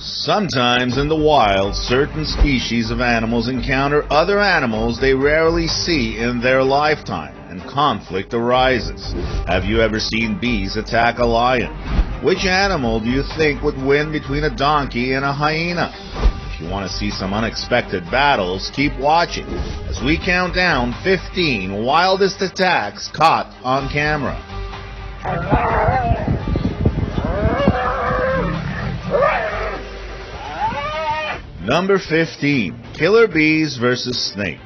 Sometimes in the wild, certain species of animals encounter other animals they rarely see in their lifetime, and conflict arises. Have you ever seen bees attack a lion? Which animal do you think would win between a donkey and a hyena? If you want to see some unexpected battles, keep watching as we count down 15 wildest attacks caught on camera. Number 15. Killer bees versus snake.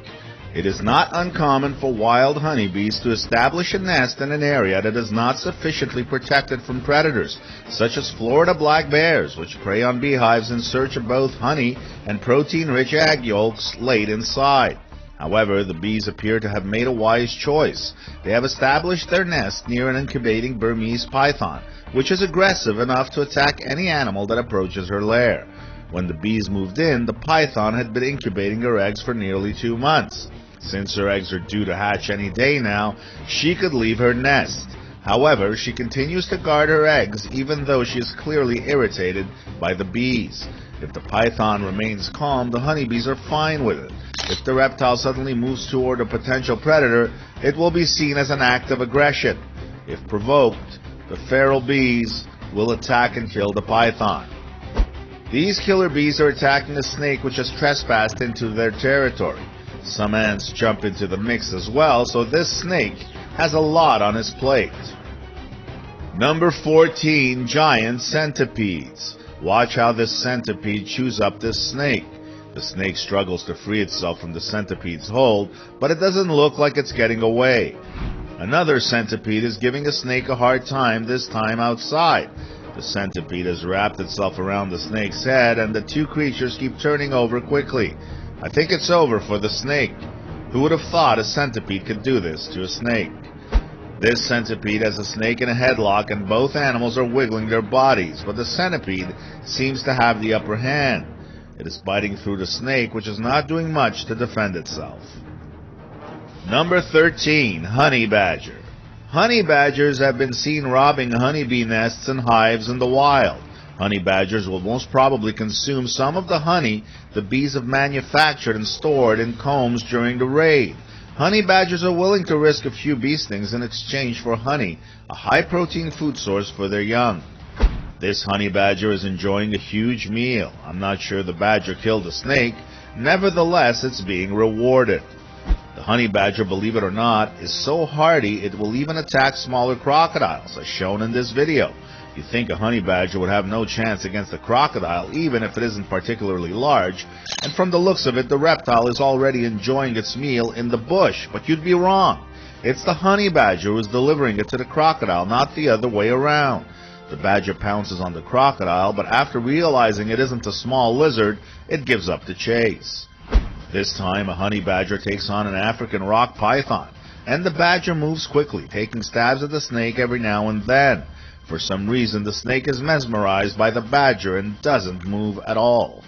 It is not uncommon for wild honeybees to establish a nest in an area that is not sufficiently protected from predators, such as Florida black bears, which prey on beehives in search of both honey and protein-rich egg yolks laid inside. However, the bees appear to have made a wise choice. They have established their nest near an incubating Burmese python, which is aggressive enough to attack any animal that approaches her lair. When the bees moved in, the python had been incubating her eggs for nearly 2 months. Since her eggs are due to hatch any day now, she could leave her nest. However, she continues to guard her eggs even though she is clearly irritated by the bees. If the python remains calm, the honeybees are fine with it. If the reptile suddenly moves toward a potential predator, it will be seen as an act of aggression. If provoked, the feral bees will attack and kill the python. These killer bees are attacking a snake which has trespassed into their territory. Some ants jump into the mix as well, so this snake has a lot on his plate. Number 14. Giant centipedes. Watch how this centipede chews up this snake. The snake struggles to free itself from the centipede's hold, but it doesn't look like it's getting away. Another centipede is giving a snake a hard time, this time outside. The centipede has wrapped itself around the snake's head, and the two creatures keep turning over quickly. I think it's over for the snake. Who would have thought a centipede could do this to a snake? This centipede has a snake in a headlock, and both animals are wiggling their bodies, but the centipede seems to have the upper hand. It is biting through the snake, which is not doing much to defend itself. Number 13. Honey badger. Honey badgers have been seen robbing honeybee nests and hives in the wild. Honey badgers will most probably consume some of the honey the bees have manufactured and stored in combs during the raid. Honey badgers are willing to risk a few bee stings in exchange for honey, a high-protein food source for their young. This honey badger is enjoying a huge meal. I'm not sure the badger killed the snake. Nevertheless, it's being rewarded. The honey badger, believe it or not, is so hardy it will even attack smaller crocodiles, as shown in this video. You think a honey badger would have no chance against a crocodile, even if it isn't particularly large, and from the looks of it, the reptile is already enjoying its meal in the bush, but you'd be wrong. It's the honey badger who is delivering it to the crocodile, not the other way around. The badger pounces on the crocodile, but after realizing it isn't a small lizard, it gives up the chase. This time, a honey badger takes on an African rock python, and the badger moves quickly, taking stabs at the snake every now and then. For some reason, the snake is mesmerized by the badger and doesn't move at all.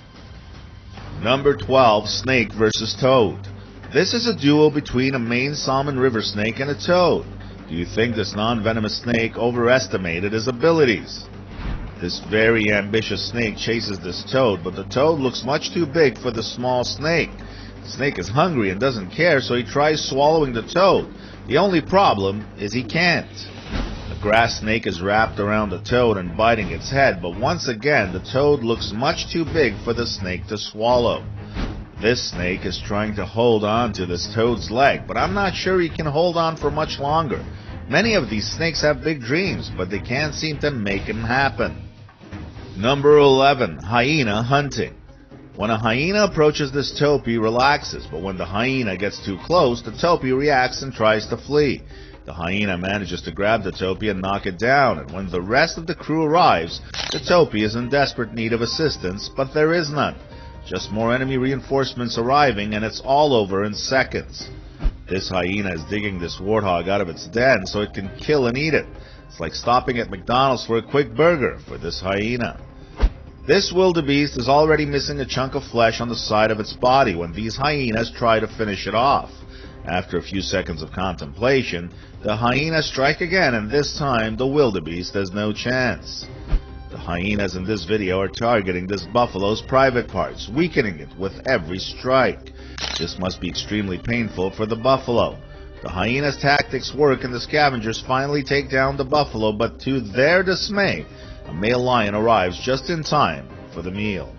Number 12. Snake versus toad. This is a duel between a Maine salmon river snake and a toad. Do you think this non-venomous snake overestimated his abilities? This very ambitious snake chases this toad, but the toad looks much too big for the small snake. The snake is hungry and doesn't care, so he tries swallowing the toad. The only problem is he can't. The grass snake is wrapped around the toad and biting its head, but once again the toad looks much too big for the snake to swallow. This snake is trying to hold on to this toad's leg, but I'm not sure he can hold on for much longer. Many of these snakes have big dreams, but they can't seem to make them happen. Number 11. Hyena hunting. When a hyena approaches this toad, he relaxes, but when the hyena gets too close, the toad reacts and tries to flee. The hyena manages to grab the toad and knock it down, and when the rest of the crew arrives, the toad is in desperate need of assistance, but there is none. Just more enemy reinforcements arriving, and it's all over in seconds. This hyena is digging this warthog out of its den so it can kill and eat it. It's like stopping at McDonald's for a quick burger for this hyena. This wildebeest is already missing a chunk of flesh on the side of its body when these hyenas try to finish it off. After a few seconds of contemplation, the hyenas strike again, and this time the wildebeest has no chance. The The hyenas in this video are targeting this buffalo's private parts, weakening it with every strike. This must be extremely painful for the buffalo. The hyena's tactics work and the scavengers finally take down the buffalo, but to their dismay, a male lion arrives just in time for the meal.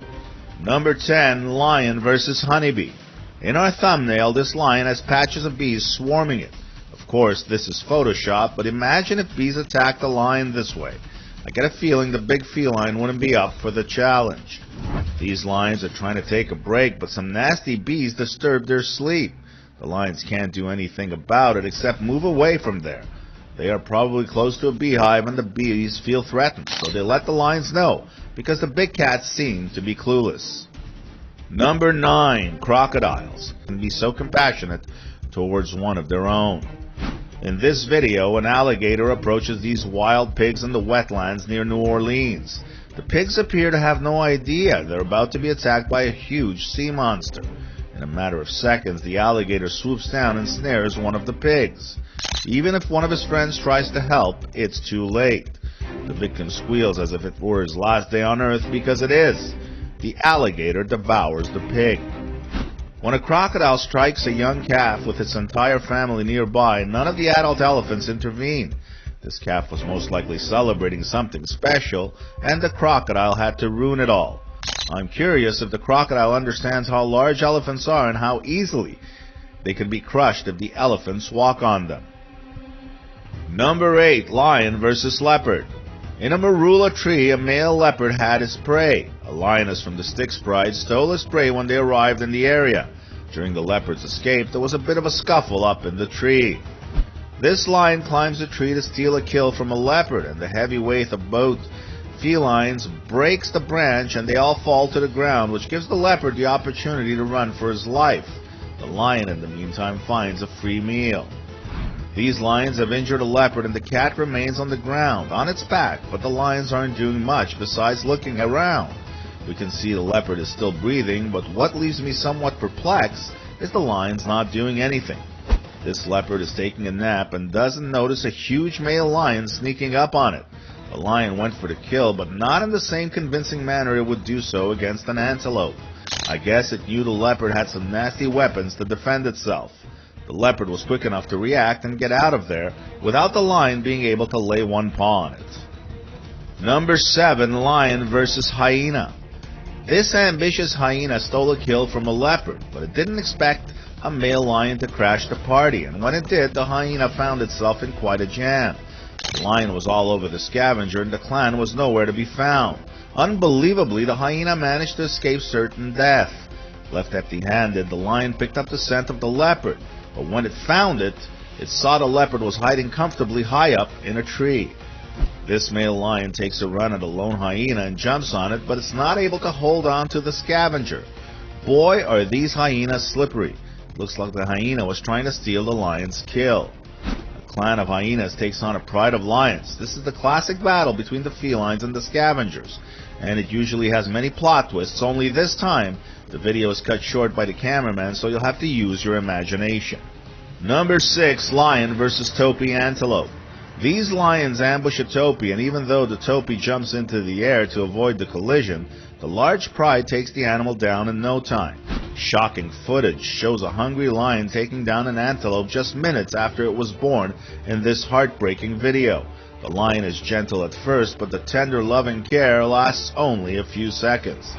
Number 10, lion versus honeybee. In our thumbnail, this lion has patches of bees swarming it. Of course, this is Photoshop, but imagine if bees attacked the lion this way. I get a feeling the big feline wouldn't be up for the challenge. These lions are trying to take a break, but some nasty bees disturb their sleep. The lions can't do anything about it except move away from there. They are probably close to a beehive and the bees feel threatened, so they let the lions know because the big cats seem to be clueless. Number 9, crocodiles can be so compassionate towards one of their own. In this video, an alligator approaches these wild pigs in the wetlands near New Orleans. The pigs appear to have no idea they're about to be attacked by a huge sea monster. In a matter of seconds, the alligator swoops down and snares one of the pigs. Even if one of his friends tries to help, it's too late. The victim squeals as if it were his last day on earth, because it is. The alligator devours the pig. When a crocodile strikes a young calf with its entire family nearby, none of the adult elephants intervene. This calf was most likely celebrating something special, and the crocodile had to ruin it all. I'm curious if the crocodile understands how large elephants are and how easily they can be crushed if the elephants walk on them. Number 8, lion versus leopard. In a marula tree, a male leopard had his prey. A lioness from the Styx Pride stole his prey when they arrived in the area. During the leopard's escape, there was a bit of a scuffle up in the tree. This lion climbs the tree to steal a kill from a leopard, and the heavy weight of both felines breaks the branch and they all fall to the ground, which gives the leopard the opportunity to run for his life. The lion, in the meantime, finds a free meal. These lions have injured a leopard and the cat remains on the ground, on its back, but the lions aren't doing much besides looking around. We can see the leopard is still breathing, but what leaves me somewhat perplexed is the lion's not doing anything. This leopard is taking a nap and doesn't notice a huge male lion sneaking up on it. The lion went for the kill, but not in the same convincing manner it would do so against an antelope. I guess it knew the leopard had some nasty weapons to defend itself. The leopard was quick enough to react and get out of there without the lion being able to lay one paw on it. Number 7, lion versus hyena. This ambitious hyena stole a kill from a leopard, but it didn't expect a male lion to crash the party, and when it did, the hyena found itself in quite a jam. The lion was all over the scavenger and the clan was nowhere to be found. Unbelievably, the hyena managed to escape certain death. Left empty-handed, the lion picked up the scent of the leopard, but when it found it, it saw the leopard was hiding comfortably high up in a tree. This male lion takes a run at a lone hyena and jumps on it, but it's not able to hold on to the scavenger. Boy, are these hyenas slippery. Looks like the hyena was trying to steal the lion's kill. A clan of hyenas takes on a pride of lions. This is the classic battle between the felines and the scavengers, and it usually has many plot twists, only this time the video is cut short by the cameraman, so you'll have to use your imagination. Number 6, lion versus topi antelope. These lions ambush a topi, and even though the topi jumps into the air to avoid the collision, the large pride takes the animal down in no time. Shocking footage shows a hungry lion taking down an antelope just minutes after it was born in this heartbreaking video. The lion is gentle at first, but the tender loving care lasts only a few seconds.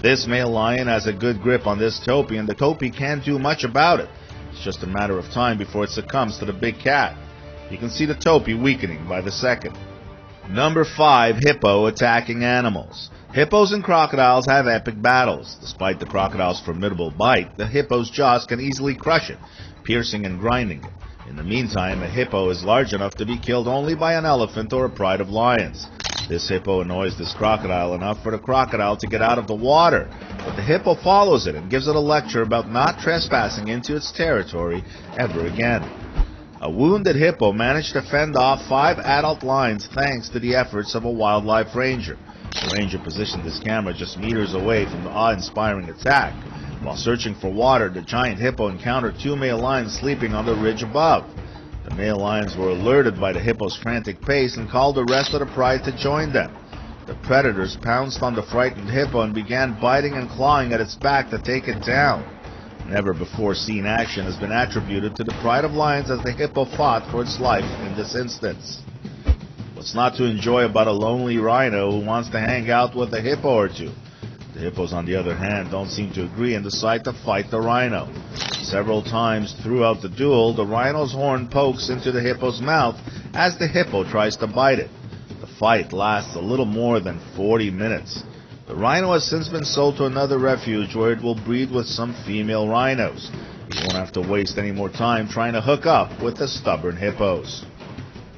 This male lion has a good grip on this topi, and the topi can't do much about it. It's just a matter of time before it succumbs to the big cat. You can see the topi weakening by the second. Number 5, hippo attacking animals. Hippos and crocodiles have epic battles. Despite the crocodile's formidable bite, the hippo's jaws can easily crush it, piercing and grinding it. In the meantime, a hippo is large enough to be killed only by an elephant or a pride of lions. This hippo annoys this crocodile enough for the crocodile to get out of the water, but the hippo follows it and gives it a lecture about not trespassing into its territory ever again. A wounded hippo managed to fend off 5 adult lions thanks to the efforts of a wildlife ranger. The ranger positioned his camera just meters away from the awe-inspiring attack. While searching for water, the giant hippo encountered 2 male lions sleeping on the ridge above. The male lions were alerted by the hippo's frantic pace and called the rest of the pride to join them. The predators pounced on the frightened hippo and began biting and clawing at its back to take it down. Never before seen action has been attributed to the pride of lions as the hippo fought for its life in this instance. What's not to enjoy about a lonely rhino who wants to hang out with a hippo or two? The hippos, on the other hand, don't seem to agree and decide to fight the rhino. Several times throughout the duel, the rhino's horn pokes into the hippo's mouth as the hippo tries to bite it. The fight lasts a little more than 40 minutes. The rhino has since been sold to another refuge where it will breed with some female rhinos. You won't have to waste any more time trying to hook up with the stubborn hippos.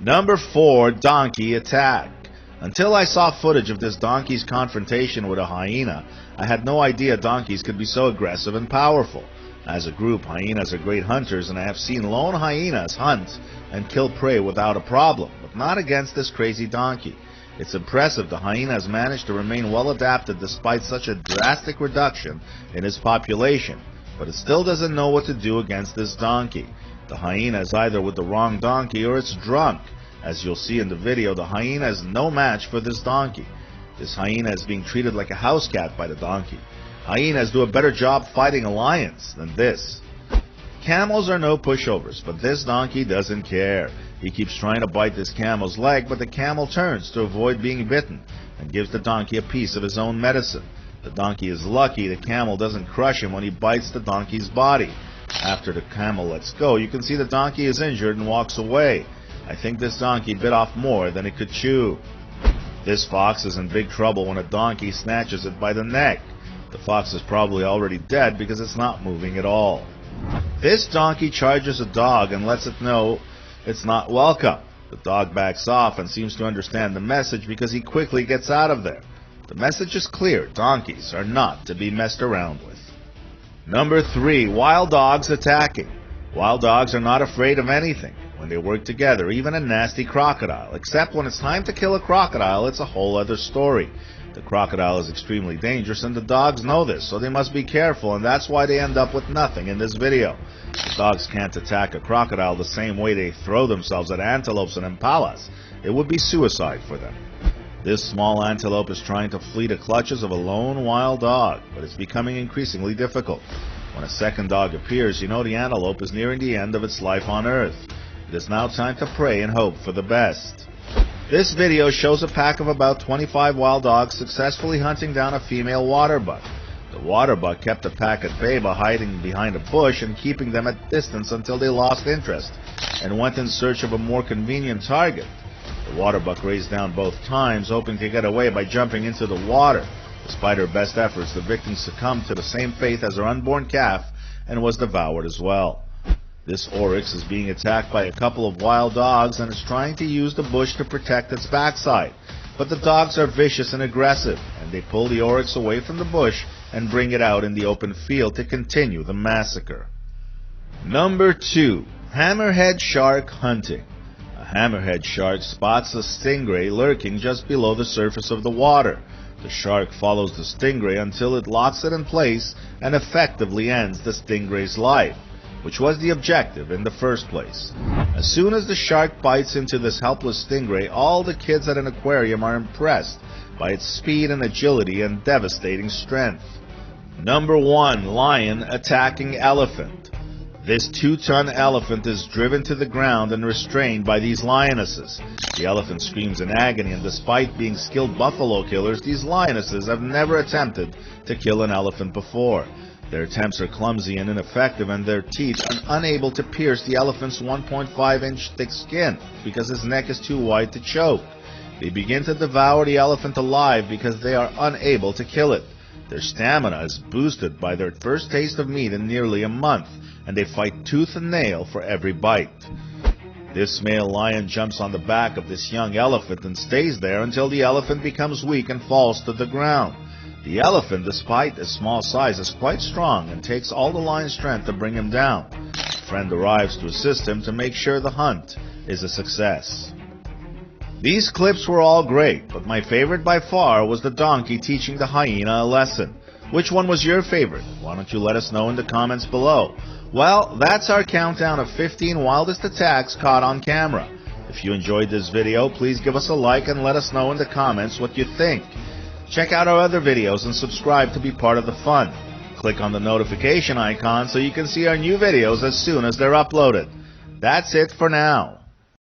Number 4, donkey attack. Until I saw footage of this donkey's confrontation with a hyena, I had no idea donkeys could be so aggressive and powerful. As a group, hyenas are great hunters, and I have seen lone hyenas hunt and kill prey without a problem, but not against this crazy donkey. It's impressive the hyena has managed to remain well adapted despite such a drastic reduction in its population, but it still doesn't know what to do against this donkey. The hyena is either with the wrong donkey or it's drunk. As you'll see in the video, the hyena is no match for this donkey. This hyena is being treated like a house cat by the donkey. Hyenas do a better job fighting lions than this. Camels are no pushovers, but this donkey doesn't care. He keeps trying to bite this camel's leg, but the camel turns to avoid being bitten and gives the donkey a piece of his own medicine. The donkey is lucky the camel doesn't crush him when he bites the donkey's body. After the camel lets go, you can see the donkey is injured and walks away. I think this donkey bit off more than it could chew. This fox is in big trouble when a donkey snatches it by the neck. The fox is probably already dead because it's not moving at all. This donkey charges a dog and lets it know it's not welcome. The dog backs off and seems to understand the message because he quickly gets out of there. The message is clear: donkeys are not to be messed around with. Number 3, wild dogs attacking. Wild dogs are not afraid of anything when they work together, even a nasty crocodile. Except when it's time to kill a crocodile, it's a whole other story. The crocodile is extremely dangerous, and the dogs know this, so they must be careful, and that's why they end up with nothing in this video. The dogs can't attack a crocodile the same way they throw themselves at antelopes and impalas. It would be suicide for them. This small antelope is trying to flee the clutches of a lone wild dog, but it's becoming increasingly difficult. When a second dog appears, you know the antelope is nearing the end of its life on Earth. It is now time to pray and hope for the best. This video shows a pack of about 25 wild dogs successfully hunting down a female water buck. The water buck kept the pack at bay by hiding behind a bush and keeping them at distance until they lost interest and went in search of a more convenient target. The water buck raced down both times, hoping to get away by jumping into the water. Despite her best efforts, the victim succumbed to the same fate as her unborn calf and was devoured as well. This oryx is being attacked by a couple of wild dogs and is trying to use the bush to protect its backside. But the dogs are vicious and aggressive, and they pull the oryx away from the bush and bring it out in the open field to continue the massacre. Number 2, hammerhead shark hunting. A hammerhead shark spots a stingray lurking just below the surface of the water. The shark follows the stingray until it locks it in place and effectively ends the stingray's life, which was the objective in the first place. As soon as the shark bites into this helpless stingray, all the kids at an aquarium are impressed by its speed and agility and devastating strength. Number 1, lion attacking elephant. This 2-ton elephant is driven to the ground and restrained by these lionesses. The elephant screams in agony, and despite being skilled buffalo killers, these lionesses have never attempted to kill an elephant before. Their attempts are clumsy and ineffective, and their teeth are unable to pierce the elephant's 1.5-inch thick skin because his neck is too wide to choke. They begin to devour the elephant alive because they are unable to kill it. Their stamina is boosted by their first taste of meat in nearly a month, and they fight tooth and nail for every bite. This male lion jumps on the back of this young elephant and stays there until the elephant becomes weak and falls to the ground. The elephant, despite its small size, is quite strong and takes all the lion's strength to bring him down. A friend arrives to assist him to make sure the hunt is a success. These clips were all great, but my favorite by far was the donkey teaching the hyena a lesson. Which one was your favorite? Why don't you let us know in the comments below? Well, that's our countdown of 15 wildest attacks caught on camera. If you enjoyed this video, please give us a like and let us know in the comments what you think. Check out our other videos and subscribe to be part of the fun. Click on the notification icon so you can see our new videos as soon as they're uploaded. That's it for now.